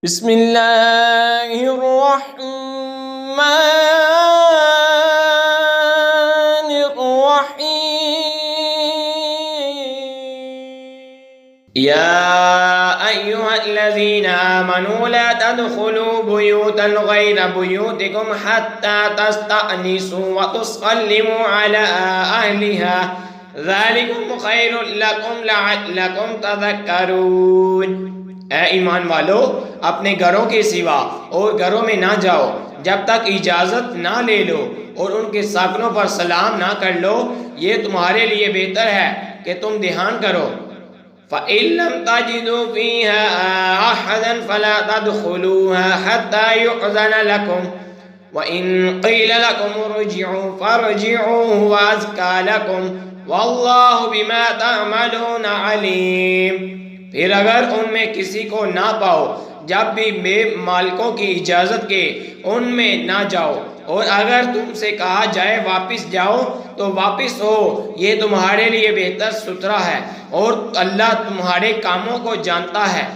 بسم اللہ الرحمن الرحیم یا ایہا الذین آمنوا لا تدخلوا بیوتا غیر بیوتکم حتی تستأنسوا وتسلموا علی اہلہا ذالکم خیر لکم لعلکم تذکرون۔ اے ایمان والو، اپنے گھروں کے سوا اور گھروں میں نہ جاؤ جب تک اجازت نہ لے لو اور ان کے ساکنوں پر سلام نہ کر لو، یہ تمہارے لیے بہتر ہے کہ تم دھیان کرو۔ فَإِن لَّمْ تَجِدُوا فِيهَا أَحَدًا فَلَا تَدْخُلُوهَا حَتَّى يُؤْذَنَ لَكُمْ وَإِن قِيلَ لَكُمُ ارْجِعُوا فَارْجِعُوا هُوَ أَزْكَىٰ لَكُمْ وَاللَّهُ بِمَا تَعْمَلُونَ عَلِيمٌ۔ پھر اگر ان میں کسی کو نہ پاؤ جب بھی بے مالکوں کی اجازت کے ان میں نہ جاؤ، اور اگر تم سے کہا جائے واپس جاؤ تو واپس ہو، یہ تمہارے لیے بہتر ستھرا ہے اور اللہ تمہارے کاموں کو جانتا ہے۔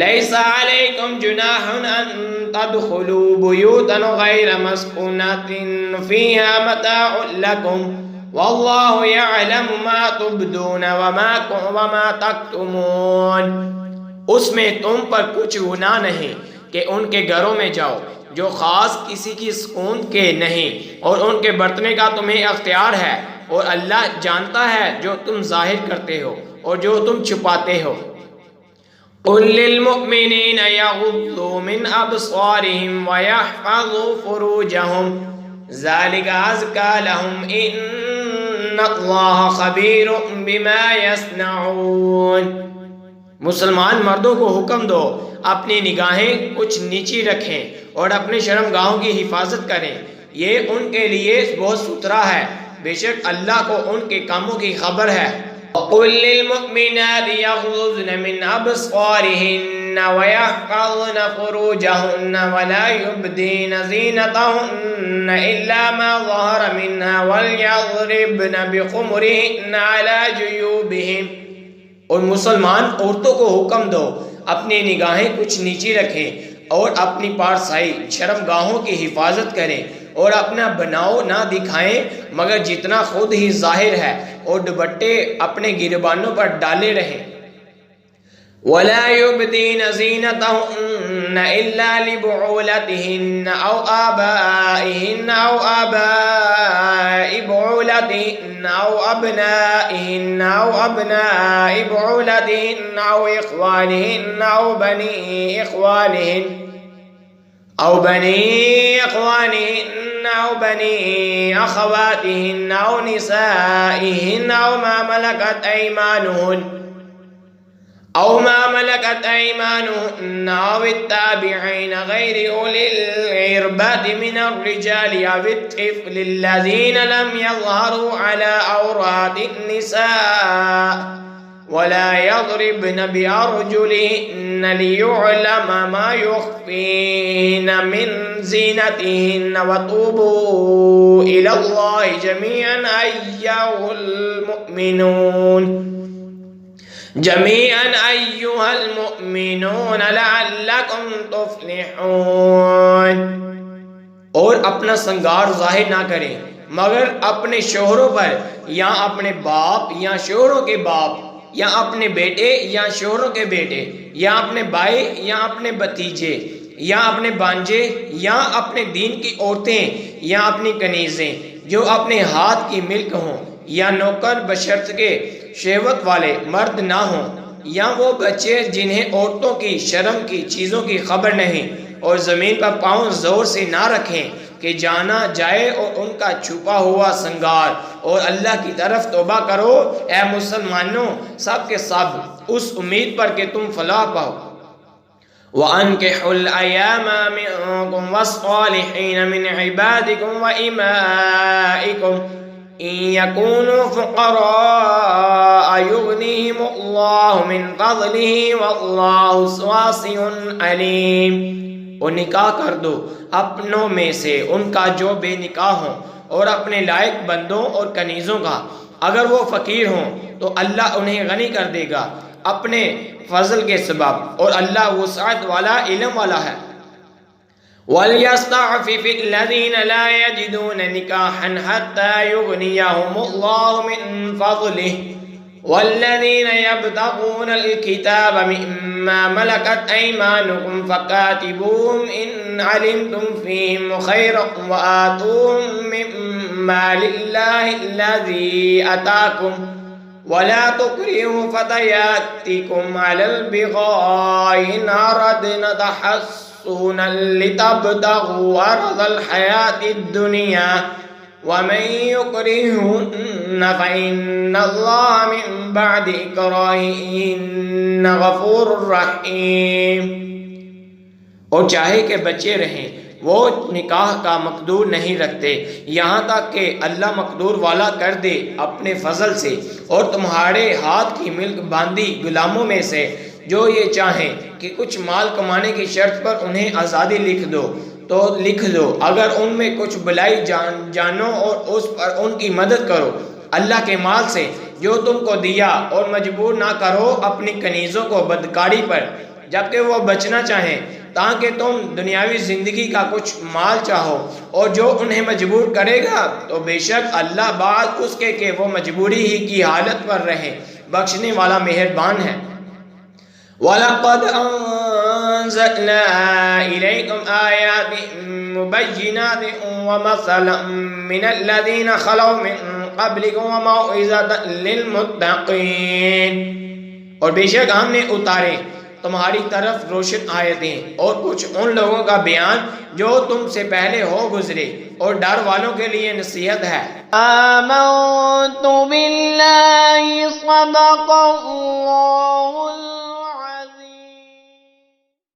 لیس علیکم جناح ان تدخلوا بیوتا غیر مسکونۃ فیہا متاع لکم واللہ یعلم ما تبدون وما تکتمون۔ اس میں تم پر کچھ گناہ نہیں کہ ان کے گھروں میں جاؤ جو خاص کسی کی سکون کے نہیں، اور ان کے برتنے کا تمہیں اختیار ہے، اور اللہ جانتا ہے جو تم ظاہر کرتے ہو اور جو تم چھپاتے ہو۔ قل للمؤمنین یغضوا من ابصارہم ویحفظوا فروجہم ذالک ازکیٰ لہم ان اللہ خبیر بما یصنعون۔ مسلمان مردوں کو حکم دو اپنی نگاہیں کچھ نیچی رکھیں اور اپنے شرمگاہوں کی حفاظت کریں، یہ ان کے لیے بہت ستھرا ہے، بے شک اللہ کو ان کے کاموں کی خبر ہے۔ وَقُلْ لِلْمُؤْمِنَاتِ يَغْضُضْنَ مِنْ أَبْصَارِهِنَّ وَيَحْفَظْنَ فُرُوجَهُنَّ وَلَا يُبْدِينَ زِينَتَهُنَّ إِلَّا مَا ظَهَرَ مِنْهَا وَلْيَضْرِبْنَ بِخُمُرِهِنَّ عَلَى جُيُوبِهِنَّ۔ اور مسلمان عورتوں کو حکم دو اپنی نگاہیں کچھ نیچی رکھیں اور اپنی پارسائی شرمگاہوں کی حفاظت کریں، اور اپنا بناؤ نہ دکھائیں مگر جتنا خود ہی ظاہر ہے، اور دوپٹے اپنے گریبانوں پر ڈالے رہیں۔ وَلَا يُبْدِينَ زِينَتَهُنَّ إِلَّا لِبُعُولَتِهِنَّ أَوْ آبَائِهِنَّ أَوْ آبَاءِ بُعُولَتِهِنَّ أَوْ أَبْنَائِهِنَّ أَوْ أَبْنَاءِ بُعُولَتِهِنَّ أَوْ إِخْوَانِهِنَّ أَوْ بَنِي إِخْوَانِهِنَّ أَوْ بَنِي أَخَوَاتِهِنَّ أَوْ نِسَائِهِنَّ أَوْ مَا مَلَكَتْ أَيْمَانُهُنَّ أَوِ التَّابِعِينَ غَيْرِ أُولِي الْإِرْبَةِ مِنَ الرِّجَالِ أَوِ الطِّفْلِ الَّذِينَ لَمْ يَظْهَرُوا عَلَى عَوْرَاتِ النِّسَاءِ وَلَا يَضْرِبْنَ بِأَرْجُلِهِنَّ لِيُعْلَمَ مَا يُخْفِينَ مِنْ زِينَتِهِنَّ وَتُوبُوا إِلَى اللَّهِ جَمِيعًا أَيُّهَا الْمُؤْمِنُونَ لَعَلَّكُمْ تُفْلِحُونَ۔ اور اپنا سنگار ظاہر نہ کریں مگر اپنے شوہروں پر، یا اپنے باپ یا شوہروں کے باپ، یا اپنے بیٹے یا شوہروں کے بیٹے، یا اپنے بھائی یا اپنے بھتیجے، یا اپنے بانجے، یا اپنے دین کی عورتیں، یا اپنی کنیزیں جو اپنے ہاتھ کی ملک ہوں، یا نوکر بشرط کے شہوت والے مرد نہ ہوں، یا وہ بچے جنہیں عورتوں کی شرم کی چیزوں کی خبر نہیں، اور زمین پر پاؤں زور سے نہ رکھیں کہ جانا جائے، اور ان کا چھپا ہوا سنگار، اور اللہ کی طرف توبہ کرو اے مسلمانوں سب کے سب، اس امید پر کہ تم فلاح پاؤ۔ وَأَنكِحُوا الْأَيَامَ مِنكُمْ وَالصَّالِحِينَ مِنْ عِبَادِكُمْ وَإِمَائِكُمْ إِن يَكُونُوا فُقَرَاءَ يُغْنِهِمُ اللَّهُ مِنْ فَضْلِهِ وَاللَّهُ وَاسِعٌ عَلِيمٌ۔ اور نکاح کر دو اپنوں میں سے ان کا جو بے نکاح ہوں، اور اپنے لائق بندوں اور کنیزوں کا، اگر وہ فقیر ہوں تو اللہ انہیں غنی کر دے گا۔ اپنے فضل کے سبب، اور اللہ وسعت والا، علم والا ہے۔ وَلْيَسْتَعْفِفِ الَّذِينَ لَا يَجِدُونَ نِكَاحًا حَتَّى يُغْنِيَهُمُ اللَّهُ مِنْ فَضْلِهِ وَالَّذِينَ يَبْتَغُونَ الْكِتَابَ مِمَّا مَلَكَتْ أَيْمَانُكُمْ فَكَاتِبُوهُمْ إِنْ عَلِمْتُمْ فِيهِمْ خَيْرًا وَآتُوهُمْ مِمَّا لِلَّهِ الَّذِي آتَاكُمْ وَلَا تُكْرِهُوا فَتَيَاتِكُمْ عَلَى الْبِغَاءِ إِنْ أَرَدْنَ تَحَصُّنًا لِتَبْتَغُوا عَرَضَ الْحَيَاةِ الدُّنْيَا وَمَنْ يُكْرِهُنَّ فَإِنَّ اللَّهَ مِنْ بَعْدِ إِكْرَاهِهِنَّ غَفُورٌ رَحِيمٌ۔ اور چاہے کہ بچے رہیں، وہ نکاح کا مقدور نہیں رکھتے یہاں تک کہ اللہ مقدور والا کر دے اپنے فضل سے، اور تمہارے ہاتھ کی ملک باندھی غلاموں میں سے جو یہ چاہیں کہ کچھ مال کمانے کی شرط پر انہیں آزادی لکھ دو تو لکھ دو، اگر ان میں کچھ بلائی جانو اور اس پر ان کی مدد کرو اللہ کے مال سے جو تم کو دیا، اور مجبور نہ کرو اپنی کنیزوں کو بدکاری پر جبکہ وہ بچنا چاہیں، تاکہ تم دنیاوی زندگی کا کچھ مال چاہو، اور جو انہیں مجبور کرے گا تو بے شک اللہ بعد اس کے کہ وہ مجبوری ہی کی حالت پر رہیں بخشنے والا مہربان ہے۔ وَلَقَدْ أَنزَلْنَا إِلَيْكُمْ آيَاتٍ مُبَيِّنَاتٍ وَمَثَلًا مِّنَ الَّذِينَ خَلَوْا مِن قَبْلِكُمْ وَمَوْعِظَةً لِّلْمُتَّقِينَ، اور بے شک ہم نے اتارے تمہاری طرف روشن آیتیں اور کچھ ان لوگوں کا بیان جو تم سے پہلے ہو گزرے، اور ڈر والوں کے لیے نصیحت ہے۔ آمنت باللہ صدق اللہ